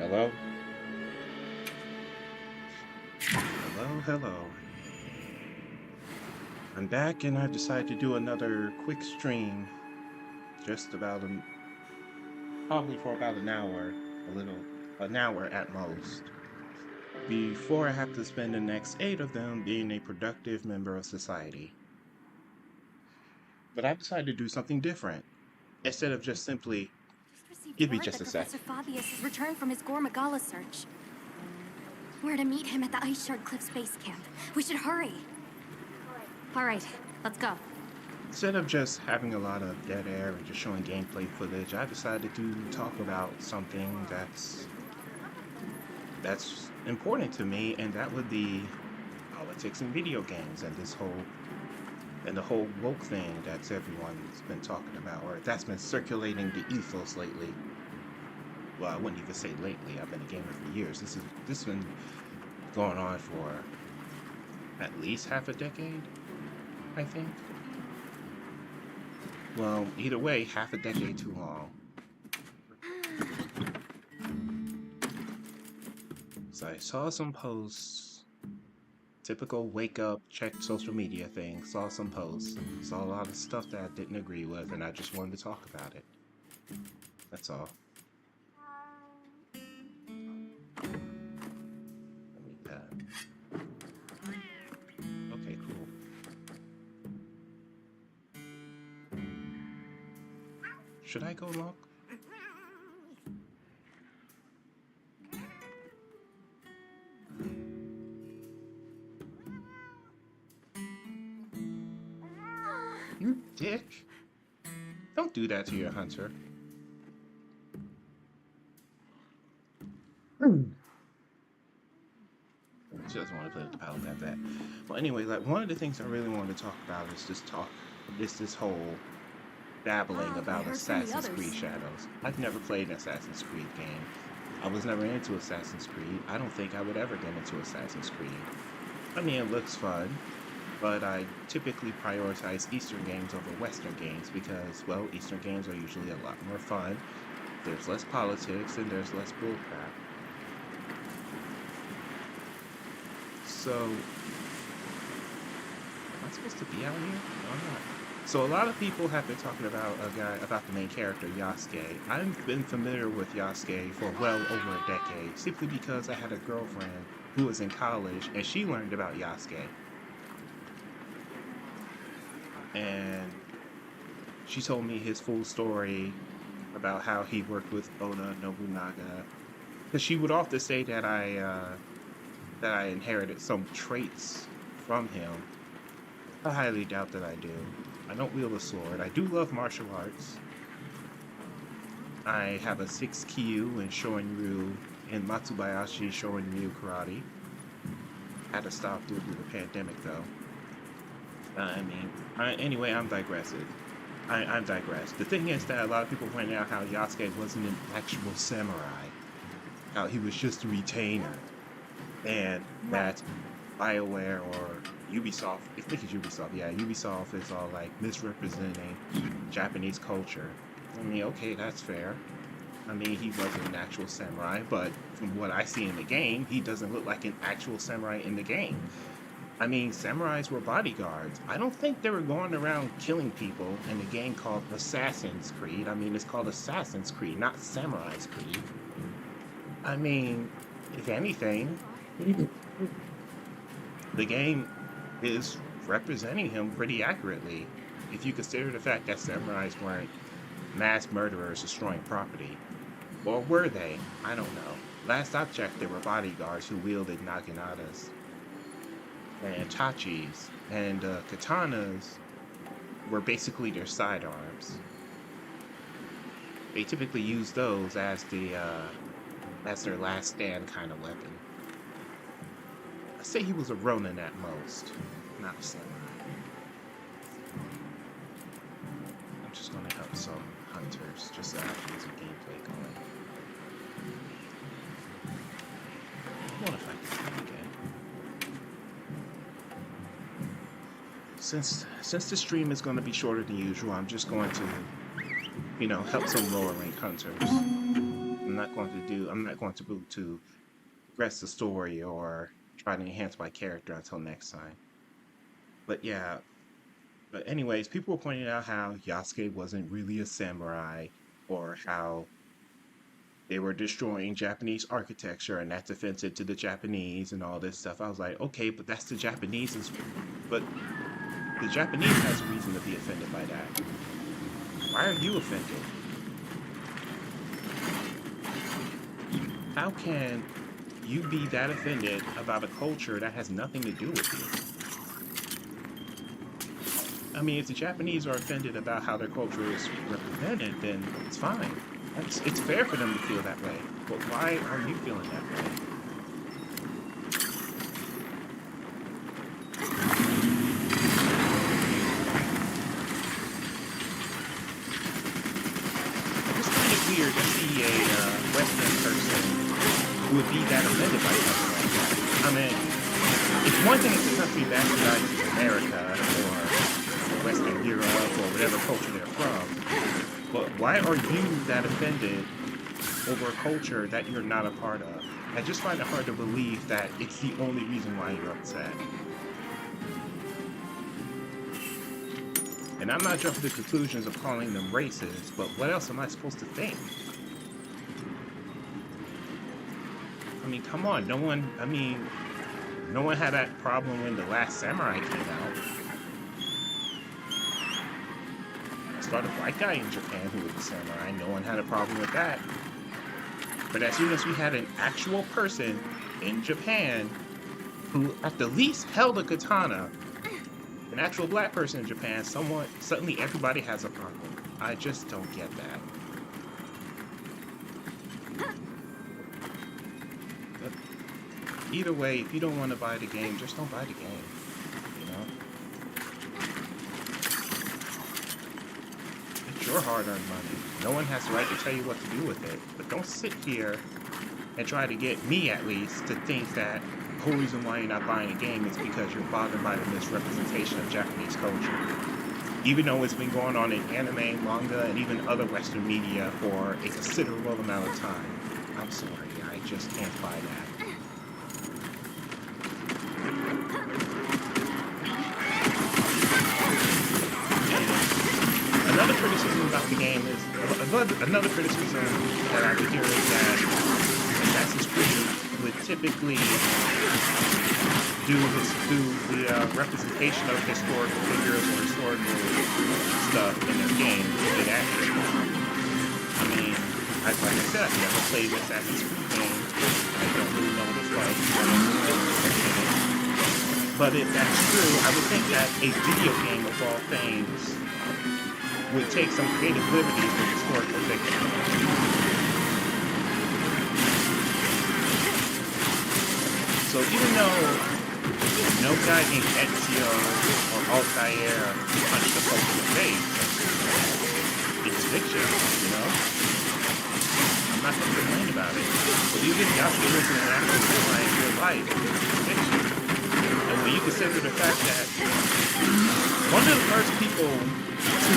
Hello? Hello, hello. I'm back and I've decided to do another quick stream. Just about probably for about an hour. An hour at most. Before I have to spend the next 8 of them being a productive member of society. But I've decided to do something different. Instead of just simply, Just received give me word just that a sec. Professor Fabius has returned from his Gore Magala search. We're to meet him at the Ice Shard Cliffs base camp. We should hurry. All right, let's go. Instead of just having a lot of dead air and just showing gameplay footage, I decided to talk about something that's important to me, and that would be politics and video games and the whole woke thing that's everyone's been talking about, or that's been circulating the ethos lately. Well, I wouldn't even say lately. I've been a gamer for years. This has been going on for at least half a decade, I think. Well, either way, half a decade too long. So I saw some posts, typical wake up, check social media thing, saw some posts, saw a lot of stuff that I didn't agree with, and I just wanted to talk about it. That's all. Let me, okay, cool. Should I go look? You dick! Don't do that to your hunter. She doesn't want to play with the paddle that. Well, anyway, like one of the things I really wanted to talk about is this whole babbling about Assassin's Creed Shadows. I've never played an Assassin's Creed game. I was never into Assassin's Creed. I don't think I would ever get into Assassin's Creed. I mean, it looks fun, but I typically prioritize Eastern games over Western games because, well, Eastern games are usually a lot more fun. There's less politics and there's less bullcrap. So, am I supposed to be out here? No, I'm not. So a lot of people have been talking about about the main character, Yasuke. I've been familiar with Yasuke for well over a decade, simply because I had a girlfriend who was in college and she learned about Yasuke. And she told me his full story about how he worked with Oda Nobunaga. Because she would often say that I inherited some traits from him. I highly doubt that I do. I don't wield a sword. I do love martial arts. I have a 6Kyu in Shorin-ryu in Matsubayashi Shorin-ryu karate. Had to stop due to the pandemic though. Anyway, I'm digressive. I'm digressed. The thing is that a lot of people point out how Yasuke wasn't an actual samurai. How he was just a retainer. And that BioWare or Ubisoft, I think it's Ubisoft, yeah, Ubisoft is all like misrepresenting Japanese culture. I mean, okay, that's fair. I mean, he wasn't an actual samurai, but from what I see in the game, he doesn't look like an actual samurai in the game. I mean, samurais were bodyguards. I don't think they were going around killing people in a game called Assassin's Creed. I mean, it's called Assassin's Creed, not Samurai's Creed. I mean, if anything, the game is representing him pretty accurately. If you consider the fact that samurais weren't mass murderers destroying property. Or were they? I don't know. Last I checked, there were bodyguards who wielded naginatas and tachis, and katanas were basically their sidearms. They typically use those as their last stand kind of weapon. I say he was a Ronin at most, not a samurai. I'm just gonna help some hunters just so I can get some gameplay going. I wanna fight this guy again. Since the stream is gonna be shorter than usual, I'm just going to, help some lower rank hunters. I'm not going to progress the story or try to enhance my character until next time. But yeah, but anyways, people were pointing out how Yasuke wasn't really a samurai, or how they were destroying Japanese architecture and that's offensive to the Japanese and all this stuff. I was like, okay, but that's the Japanese, but the Japanese has a reason to be offended by that. Why are you offended? How can you be that offended about a culture that has nothing to do with you? I mean, if the Japanese are offended about how their culture is represented, then it's fine. It's fair for them to feel that way. But why are you feeling that way? It's kind of weird to see a Western person who would be that offended by something like that. I mean, it's one thing if the country bastardizes America or Western Europe or whatever culture they're from, but why are you that offended over a culture that you're not a part of? I just find it hard to believe that it's the only reason why you're upset. And I'm not jumping to conclusions of calling them racist, but what else am I supposed to think? I mean, come on, no one had that problem when The Last Samurai came out. I started a white guy in Japan who was a samurai, no one had a problem with that. But as soon as we had an actual person in Japan who at the least held a katana, an actual black person in Japan, suddenly everybody has a problem. I just don't get that. But either way, if you don't want to buy the game, just don't buy the game. You know? It's your hard-earned money. No one has the right to tell you what to do with it. But don't sit here and try to get me, at least, to think that the whole reason why you're not buying a game is because you're bothered by the misrepresentation of Japanese culture. Even though it's been going on in anime, manga, and even other Western media for a considerable amount of time. I'm sorry, I just can't buy that. And another criticism about the game is, another criticism that I could hear is that Assassin's Creed would typically do the representation of historical figures or historical stuff in their game with action. I mean, like I said, I've never played an Assassin's Creed game. I don't really know what it's like. But if that's true, I would think that a video game of all things would take some creative liberties with historical fiction. So even though no guy named Ezio or Altair punched the Pope in the face, it's fiction, you know? I'm not going to complain about it. But even Yasuke was an actual samurai in real life, it's fiction. And when you consider the fact that one of the first people to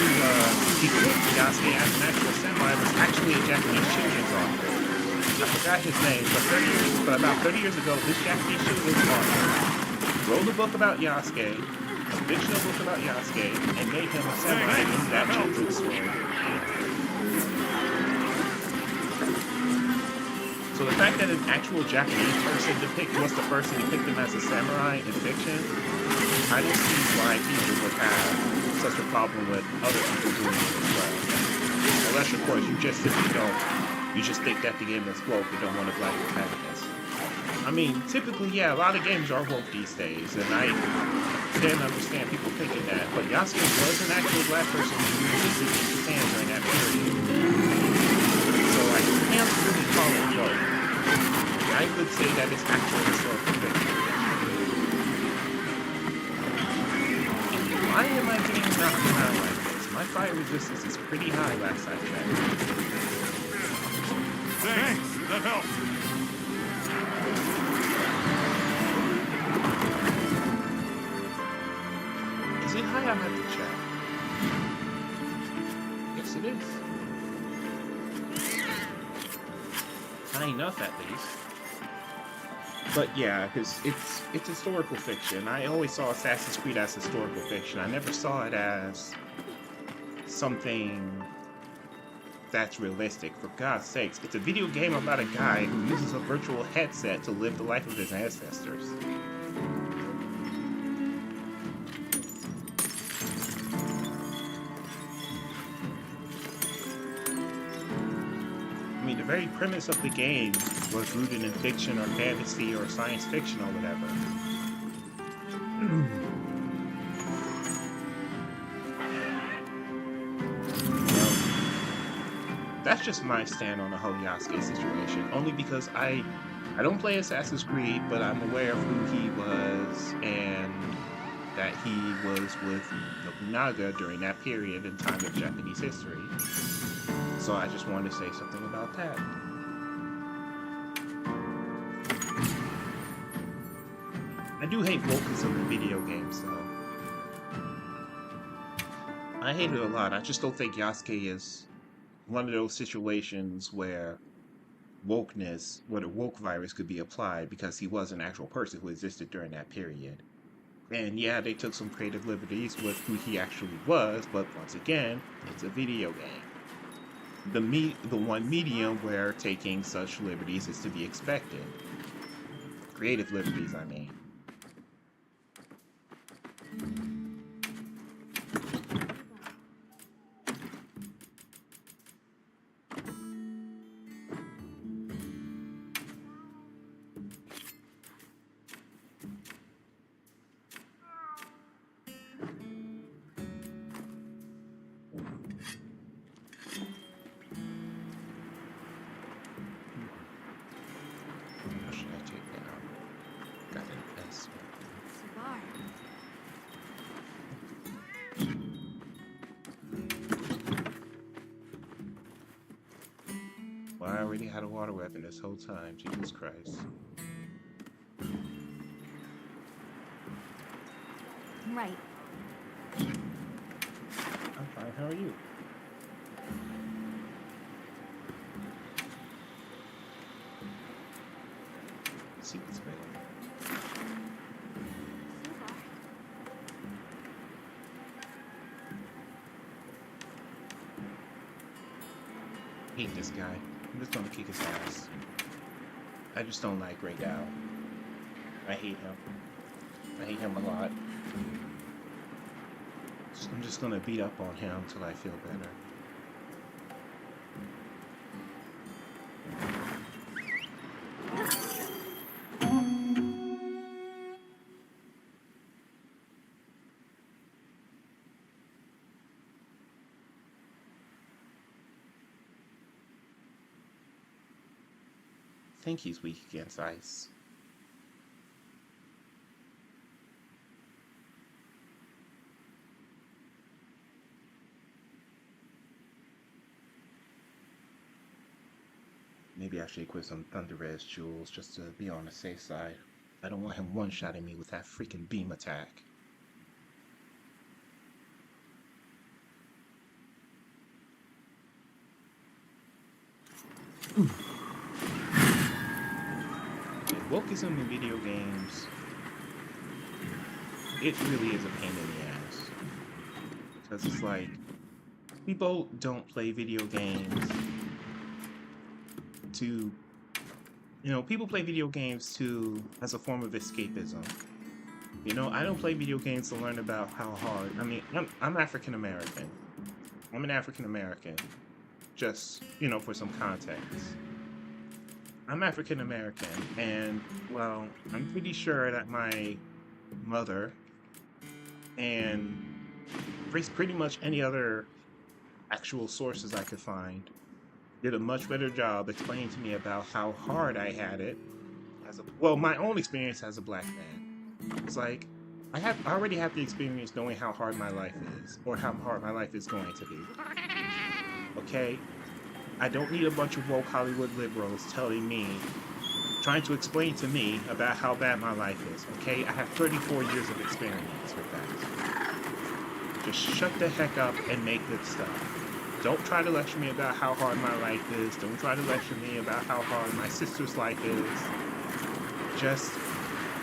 equip Yasuke as an actual samurai was actually a Japanese children's author. I forgot his name, but about 30 years ago, this Japanese children's author wrote a book about Yasuke, a fictional book about Yasuke, and made him a samurai in that children's story. So the fact that an actual Japanese person was the first to depict him as a samurai in fiction, I don't see why people would have such a problem with other people doing it as well. Unless, of course, you just think that the game is woke and don't want a black protagonist. I mean, typically, yeah, a lot of games are woke these days, and I can understand people thinking that, but Yasuke was an actual black person who existed in Japan during that period. So I can't really call it woke. I would say that it's actual historical fiction. And why am I getting knocked around like this? My fire resistance is pretty high last I checked. Thanks, that helps. Is it high? I'm at the check. Yes, it is. Not enough, at least. But yeah, because it's historical fiction. I always saw Assassin's Creed as historical fiction. I never saw it as something that's realistic. For God's sakes, it's a video game about a guy who uses a virtual headset to live the life of his ancestors. I mean, the very premise of the game was rooted in fiction or fantasy or science fiction or whatever. That's just my stand on the whole Yasuke situation. Only because I don't play Assassin's Creed, but I'm aware of who he was and that he was with Nobunaga during that period in time of Japanese history. So I just wanted to say something about that. I do hate wokeism in video games, though. I hate it a lot. I just don't think Yasuke is one of those situations where wokeness, where the woke virus could be applied, because he was an actual person who existed during that period. And yeah, they took some creative liberties with who he actually was, but once again, it's a video game. The one medium where taking such liberties is to be expected. Creative liberties, I mean. How should I take that out? Got an S. Cigar. Well, I already had a water weapon this whole time. Jesus Christ. Right. I'm fine. How are you? See what's available. Hate this guy. I'm just gonna kick his ass. I just don't like Grey Dow. I hate him. I hate him a lot. So I'm just gonna beat up on him until I feel better. I think he's weak against ice. Maybe I should equip some Thunder Res jewels just to be on the safe side. I don't want him one-shotting me with that freaking beam attack. Wokeism in video games, it really is a pain in the ass. Because it's like, people don't play video games to, people play video games as a form of escapism. I don't play video games to learn about how hard, I'm African American. I'm an African American, just, for some context. I'm African American, and, well, I'm pretty sure that my mother and pretty much any other actual sources I could find did a much better job explaining to me about how hard I had it my own experience as a black man. It's like, I already have the experience knowing how hard my life is, or how hard my life is going to be. Okay? I don't need a bunch of woke Hollywood liberals trying to explain to me about how bad my life is, okay? I have 34 years of experience with that. Just shut the heck up and make good stuff. Don't try to lecture me about how hard my life is. Don't try to lecture me about how hard my sister's life is. Just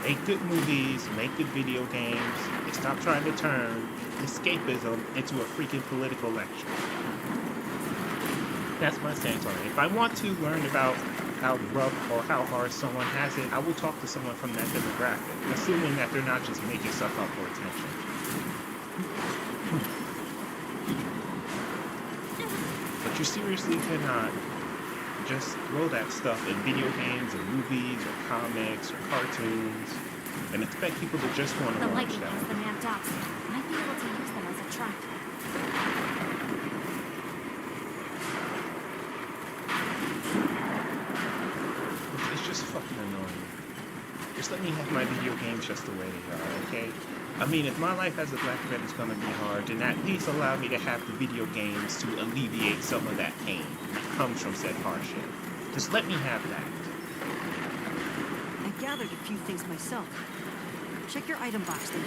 make good movies, make good video games, and stop trying to turn escapism into a freaking political lecture. That's my stance on it. If I want to learn about how rough or how hard someone has it, I will talk to someone from that demographic, assuming that they're not just making stuff up for attention. But you seriously cannot just throw that stuff in video games or movies or comics or cartoons and expect people to just want to The watch lightning that. has the mad dogs. Might be able to use them as a trap. It's just fucking annoying. Just let me have my video games just the way they are, okay? I mean, if my life as a black man is gonna be hard, then at least allow me to have the video games to alleviate some of that pain that comes from said hardship. Just let me have that. I gathered a few things myself. Check your item box there.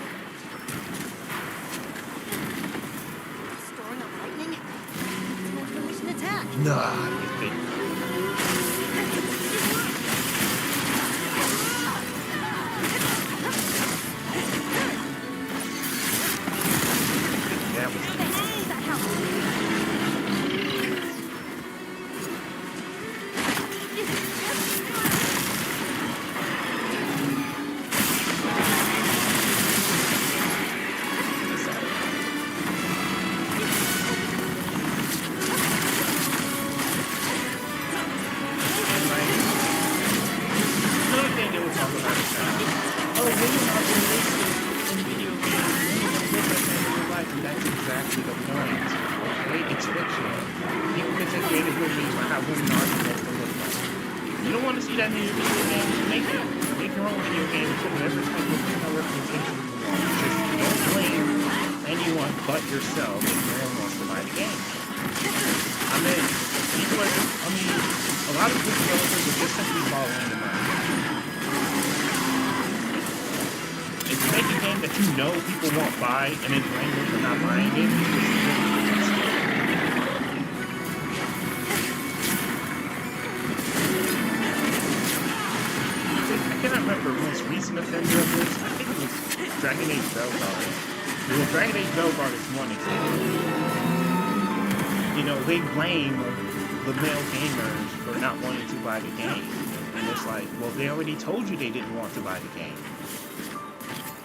Storing up lightning? It's an information attack. Nah, you think. That was That helps. another thing they were talking about is that, oh, women are realistic in video games. Women don't live like that in real life, and that's exactly the point. Okay? It's fictional. People can take creative liberties on how women are supposed to look like. You don't want to see that in your video games, make it. Make your own video game and put whatever type of female representation you want. Just don't blame anyone but yourself if no one wants to buy the game. I mean, a lot of good developers are just simply following the money. If you make a game that you know people won't buy and then blame them for not buying it, it's just I cannot remember the most recent offender of this. I think it was Dragon Age Velguard. Well, Dragon Age Velguard is one example. You know, they blame the male gamers for not wanting to buy the game. And it's like, well, they already told you they didn't want to buy the game.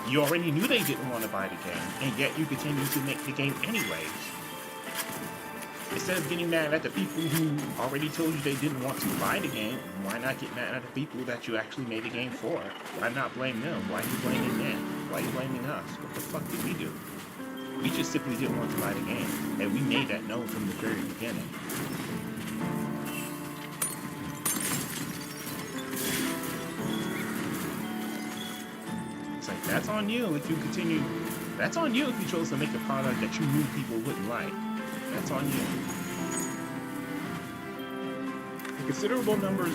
You already knew they didn't want to buy the game, and yet you continue to make the game anyways. Instead of getting mad at the people who already told you they didn't want to buy the game, why not get mad at the people that you actually made the game for? Why not blame them? Why are you blaming them? Why are you blaming us? What the fuck did we do? We just simply didn't want to buy the game, and we made that known from the very beginning. It's like, that's on you if you continue. That's on you if you chose to make a product that you knew people wouldn't like. That's on you. A considerable number of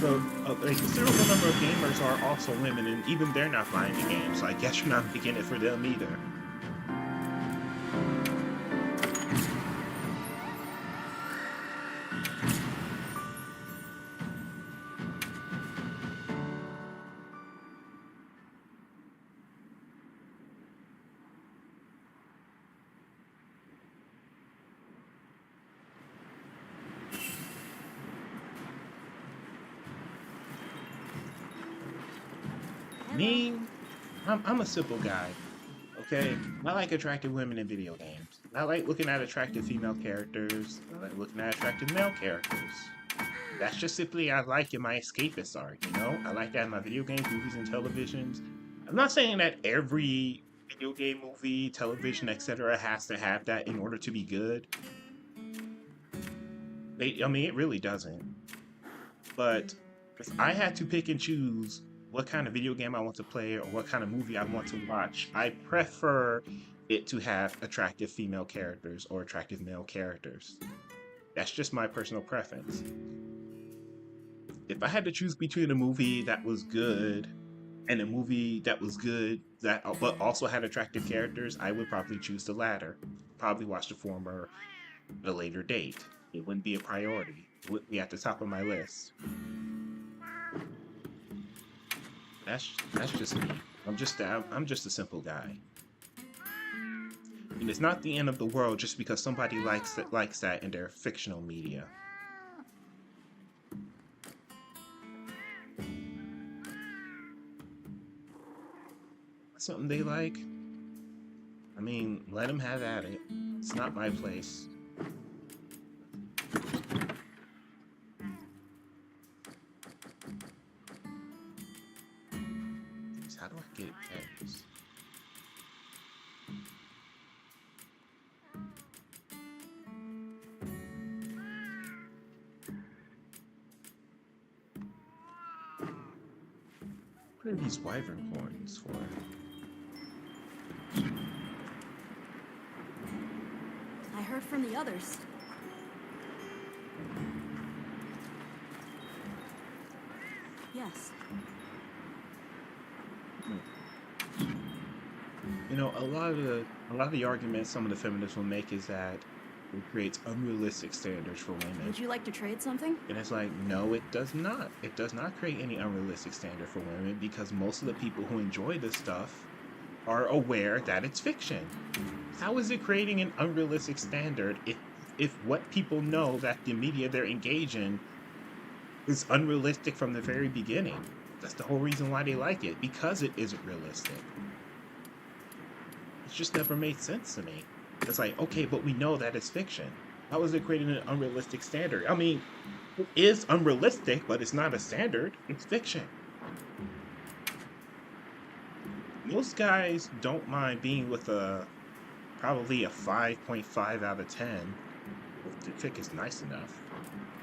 gamers are also women, and even they're not buying the game. So I guess you're not making it for them either. Me, I'm a simple guy, okay? I like attractive women in video games. I like looking at attractive female characters. I like looking at attractive male characters. That's just simply I like in my escapist art, you know? I like that in my video games, movies, and televisions. I'm not saying that every video game, movie, television, etc. has to have that in order to be good. It really doesn't. But if I had to pick and choose what kind of video game I want to play or what kind of movie I want to watch, I prefer it to have attractive female characters or attractive male characters. That's just my personal preference. If I had to choose between a movie that was good and a movie that was good but also had attractive characters, I would probably choose the latter. Probably watch the former at a later date. It wouldn't be a priority. It wouldn't be at the top of my list. That's just me. I'm just a simple guy. And it's not the end of the world just because somebody likes that in their fictional media. Something they like. I mean, let them have at it. It's not my place. How do I get it past? What are these wyvern horns for? I heard from the others. Yes. You know, a lot of the arguments some of the feminists will make is that it creates unrealistic standards for women. Would you like to trade something? And it's like, no, it does not. It does not create any unrealistic standard for women because most of the people who enjoy this stuff are aware that it's fiction. How is it creating an unrealistic standard if what people know that the media they're engaged in is unrealistic from the very beginning? That's the whole reason why they like it, because it isn't realistic. It's just never made sense to me. It's like, okay, but we know that it's fiction. How is it creating an unrealistic standard? I mean, it is unrealistic, but it's not a standard. It's fiction. Most guys don't mind being with probably a 5.5 out of 10 if the chick is nice enough.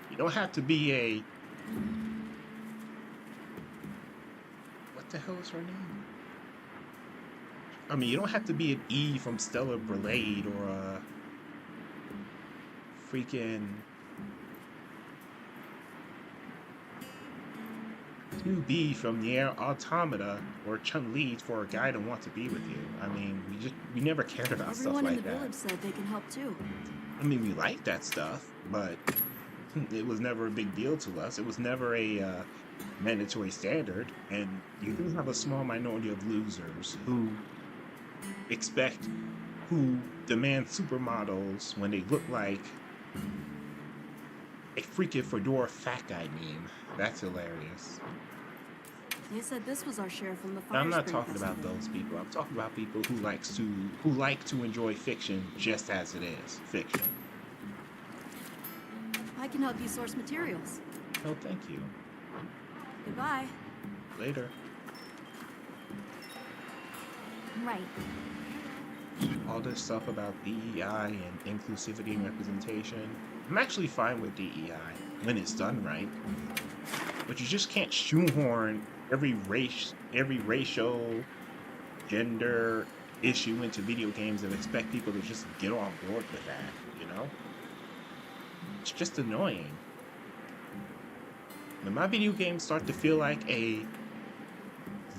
You don't have to be a... What the hell is her name? I mean, you don't have to be an E from Stellar Blade or a freaking 2B from Nier Automata or Chun-Li for a guy to want to be with you. I mean, we never cared about stuff Everyone in like the that. village said they can help too. I mean, we like that stuff, but it was never a big deal to us. It was never a mandatory standard, and you do have a small minority of losers who demand supermodels when they look like a freaking fedora fat guy meme. That's hilarious. They said this was our share from the Now, fire. I'm not Spring talking about Festival. those people. I'm talking about people who like to enjoy fiction just as it is fiction. I can help you source materials. No, thank you. Goodbye. Later. Right. All this stuff about DEI and inclusivity and representation, I'm actually fine with DEI when it's done right. But you just can't shoehorn every racial, gender issue into video games and expect people to just get on board with that, you know? It's just annoying. When my video games start to feel like a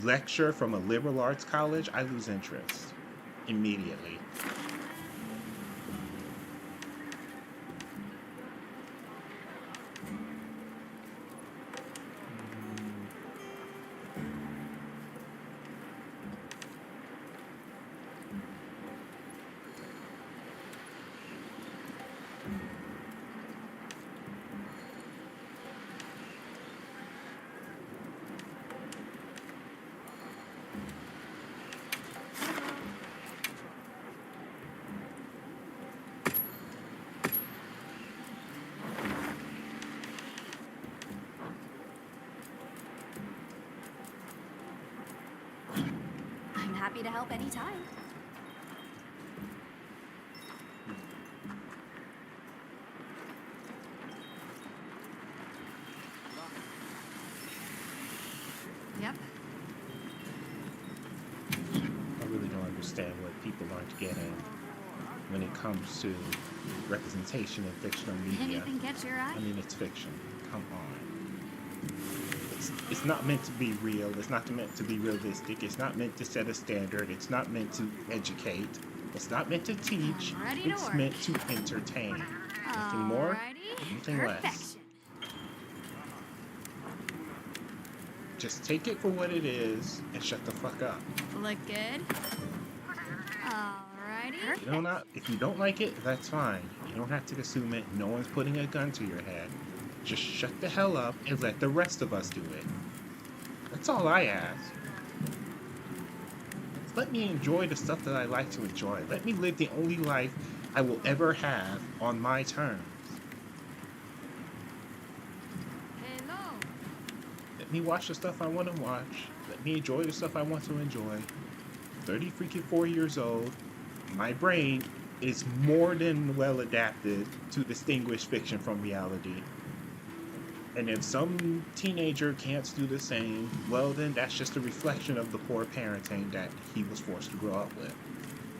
lecture from a liberal arts college, I lose interest immediately. I'm happy to help anytime. Yep. I really don't understand what people aren't getting when it comes to representation in fictional media. Anything catch your eye? I mean, it's fiction. Come on. It's not meant to be real. It's not meant to be realistic. It's not meant to set a standard. It's not meant to educate. It's not meant to teach. I'm ready to It's work. meant to entertain. Nothing more, Alrighty. nothing less. Perfection. Just take it for what it is and shut the fuck up. Look good. Alrighty. You know not, if you don't like it, that's fine. You don't have to assume it. No one's putting a gun to your head. Just shut the hell up and let the rest of us do it. That's all I ask. Let me enjoy the stuff that I like to enjoy. Let me live the only life I will ever have on my terms. Hello. Let me watch the stuff I want to watch. Let me enjoy the stuff I want to enjoy. 4 years old. My brain is more than well adapted to distinguish fiction from reality. And if some teenager can't do the same, well then that's just a reflection of the poor parenting that he was forced to grow up with.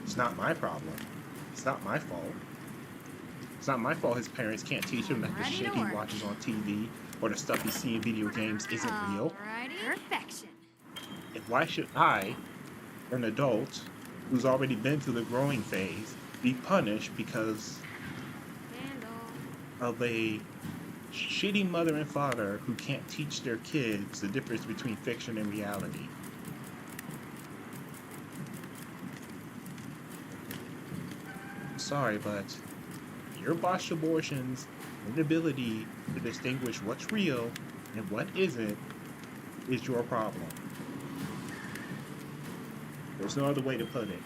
It's not my problem. It's not my fault. It's not my fault his parents can't teach him that the Ready shit to he work. watches on TV or the stuff he sees in video games isn't real. Alrighty. Perfection. And why should I, an adult who's already been through the growing phase, be punished because Handle. of a shitty mother and father who can't teach their kids the difference between fiction and reality? Sorry, but your botched abortion's inability to distinguish what's real and what isn't is your problem. There's no other way to put it.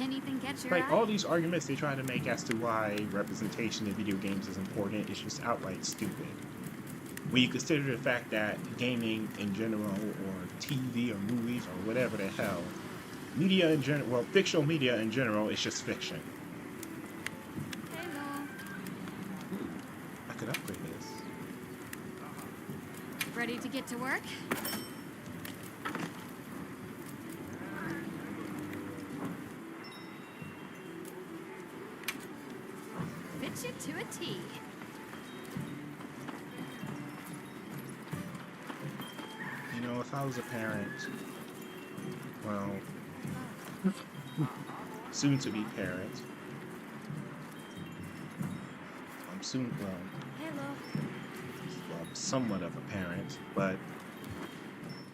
Anything catch your Like, eye? all these arguments they try to make as to why representation in video games is important is just outright stupid. When you consider the fact that gaming in general, or TV or movies or whatever the hell, media in general, well, fictional media in general is just fiction. Hello. I could upgrade this. Ready to get to work? Fit you to a T. You know, if I was a parent, well, soon to be parent, I'm somewhat of a parent, but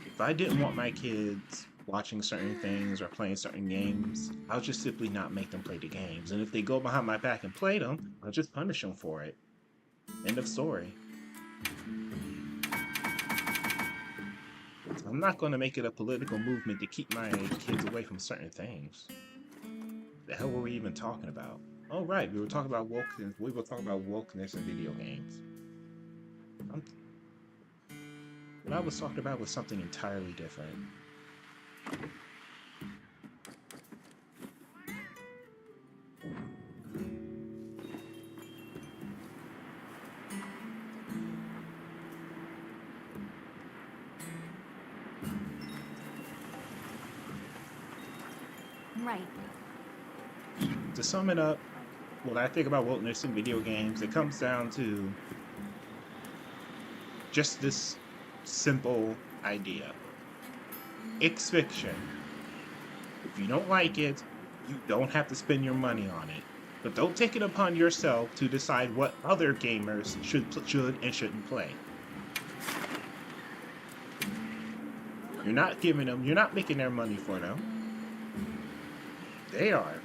if I didn't want my kids watching certain things or playing certain games, I'll just simply not make them play the games. And if they go behind my back and play them, I'll just punish them for it. End of story. I'm not going to make it a political movement to keep my kids away from certain things. The hell were we even talking about? Oh, right, we were talking about wokeness. We were talking about wokeness in video games. What I was talking about was something entirely different. Right. To sum it up, when I think about wokeness in video games, it comes down to just this simple idea. It's fiction. If you don't like it, you don't have to spend your money on it. But don't take it upon yourself to decide what other gamers should and shouldn't play. You're not making their money for them. They are.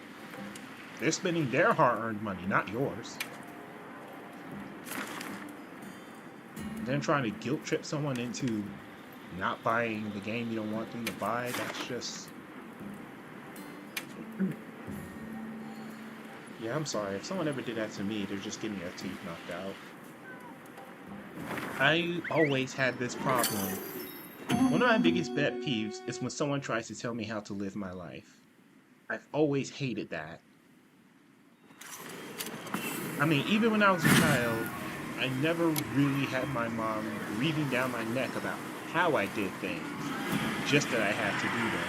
They're spending their hard-earned money, not yours. Then trying to guilt trip someone into not buying the game you don't want them to buy, that's just... Yeah, I'm sorry. If someone ever did that to me, they're just getting their teeth knocked out. I always had this problem. One of my biggest pet peeves is when someone tries to tell me how to live my life. I've always hated that. I mean, even when I was a child, I never really had my mom breathing down my neck about how I did things, just that I had to do them.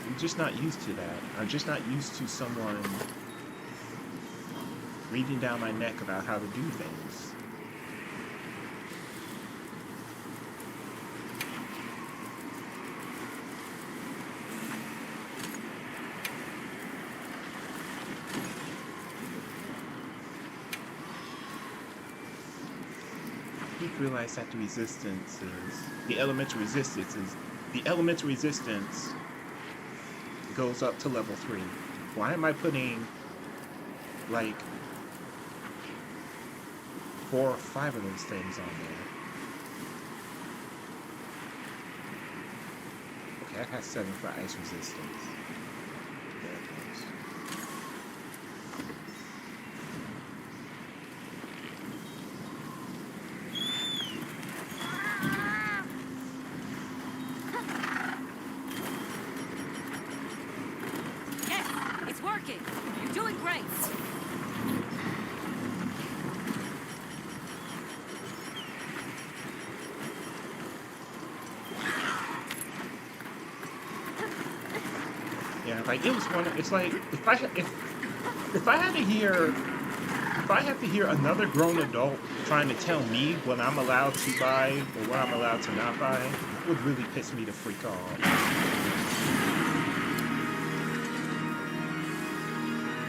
I'm just not used to that. I'm just not used to someone breathing down my neck about how to do things. need to realize that the elemental resistance goes up to level 3. Why am I putting like 4 or 5 of those things on there? Okay, I got 7 for ice resistance. There it goes. Yes, it's working. You're doing great. Yeah, like it was one. It's like if I had to hear another grown adult trying to tell me what I'm allowed to buy or what I'm allowed to not buy, it would really piss me the freak off.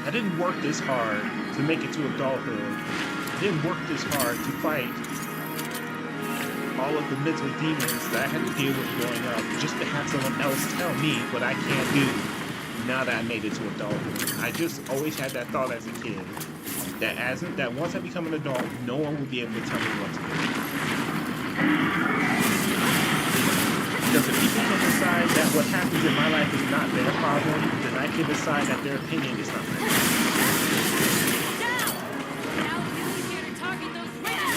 I didn't work this hard to make it to adulthood. I didn't work this hard to fight all of the mental demons that I had to deal with growing up just to have someone else tell me what I can't do now that I made it to adulthood. I just always had that thought as a kid that once I become an adult, no one will be able to tell me what to do. Because if people can decide that what happens in my life is not their problem, then I can decide that their opinion is not my problem. Down! Now it's easier to target those rings.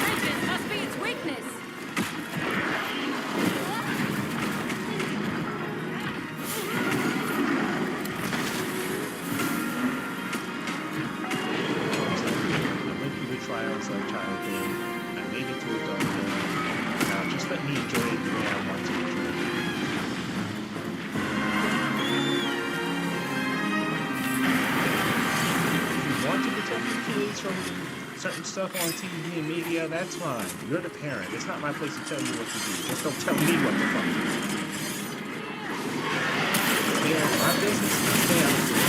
Legend must be its weakness. I went through the trials of childhood. I made it to adulthood. Now just let me enjoy it the way I want to enjoy it. If you want to protect your kids from certain stuff on TV and media, that's fine. You're the parent. It's not my place to tell you what to do. Just don't tell me what the fuck to do. Yeah, my business is family.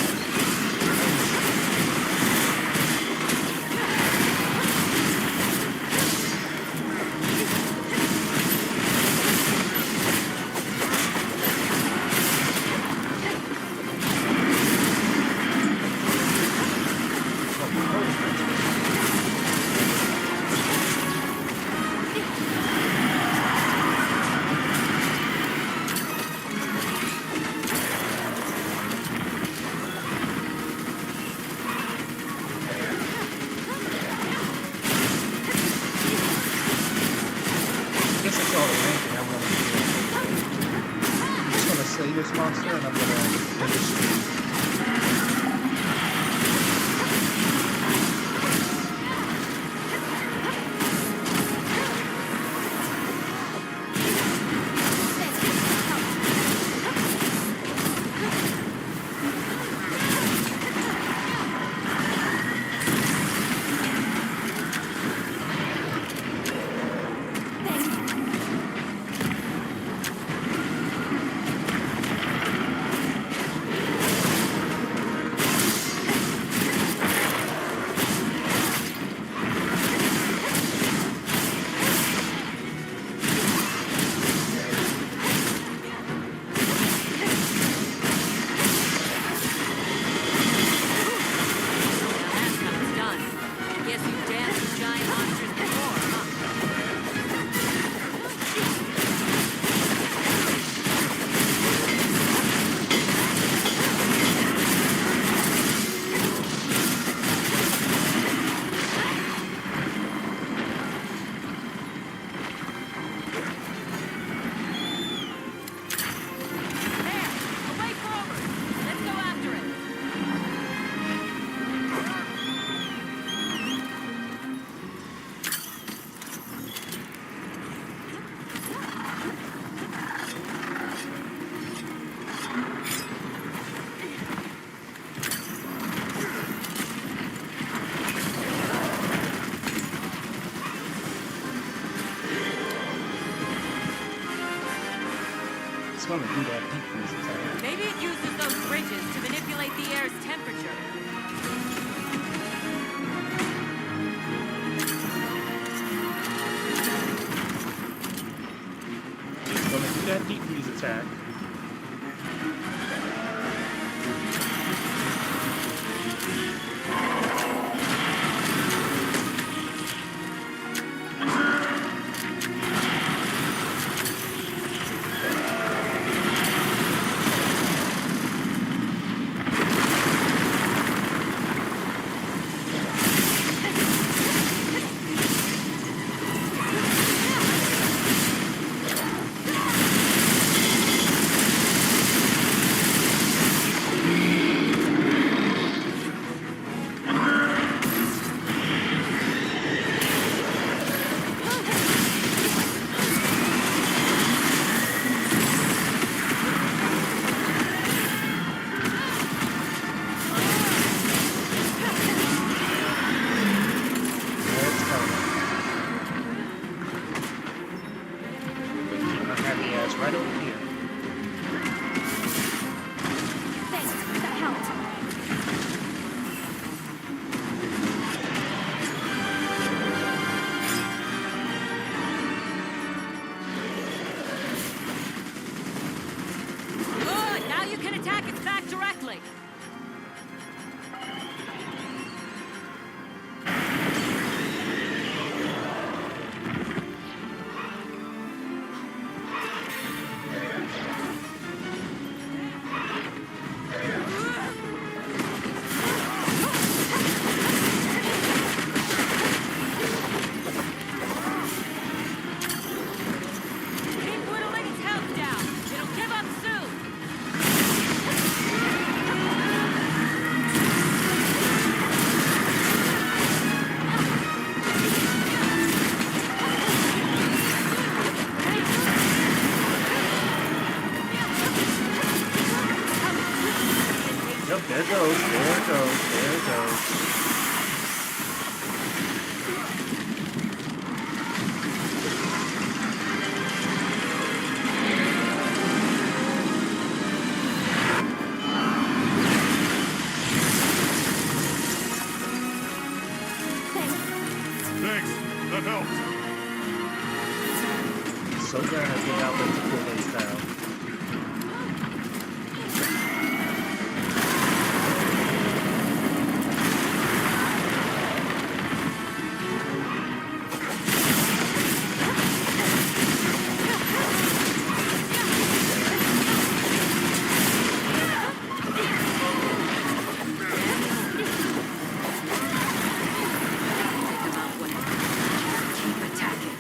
I guess that's all the main thing I'm gonna do. I'm just gonna slay this monster and I'm gonna finish. It's gonna do that deep freeze attack. Maybe it uses those bridges to manipulate the air's temperature. It's gonna do that deep freeze attack. It's coming. But keep my happy ass right over here. Thanks, that helped. Good! Now you can attack its back directly. Keep whittling its health down. It'll give up soon. Yep, there it goes, there it goes, there it goes. Thanks. That helped. So glad I get out there to pull those down. Keep attacking.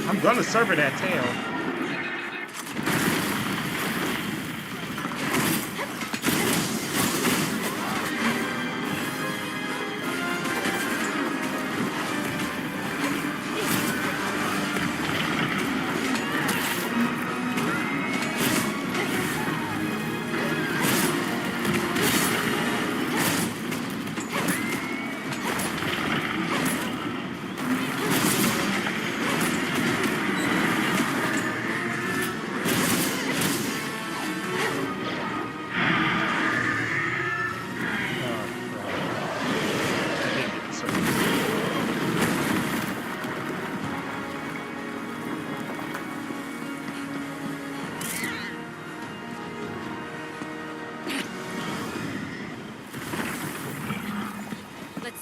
I'm gonna serve her that tail.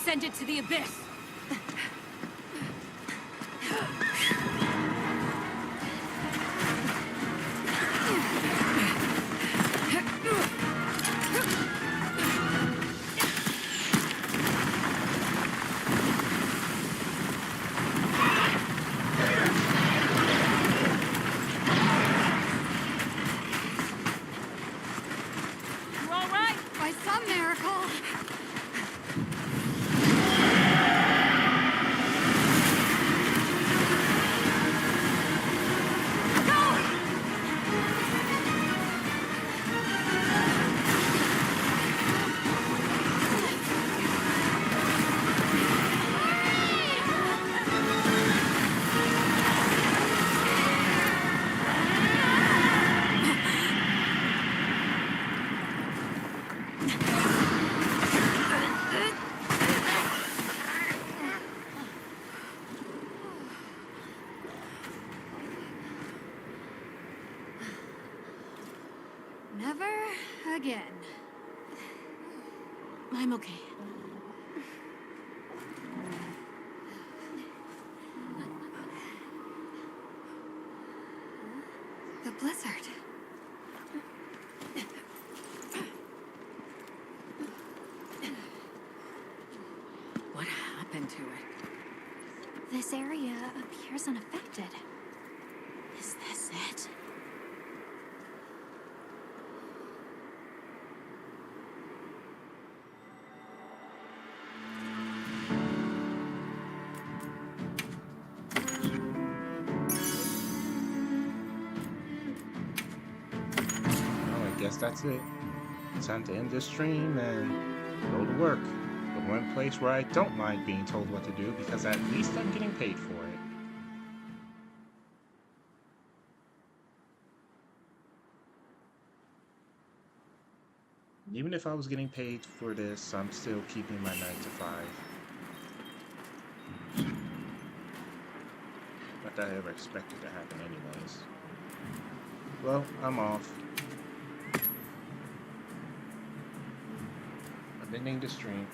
Send it to the abyss. You all right? By some miracle. Never again. I'm okay. The blizzard. What happened to it? This area appears unaffected. Is this it? Well, I guess that's it. It's time to end this stream and go to work. The one place where I don't mind being told what to do because at least I'm getting paid for it. Even if I was getting paid for this, I'm still keeping my 9 to 5. Not that I ever expected to happen anyways. Well, I'm off. I'm ending the stream.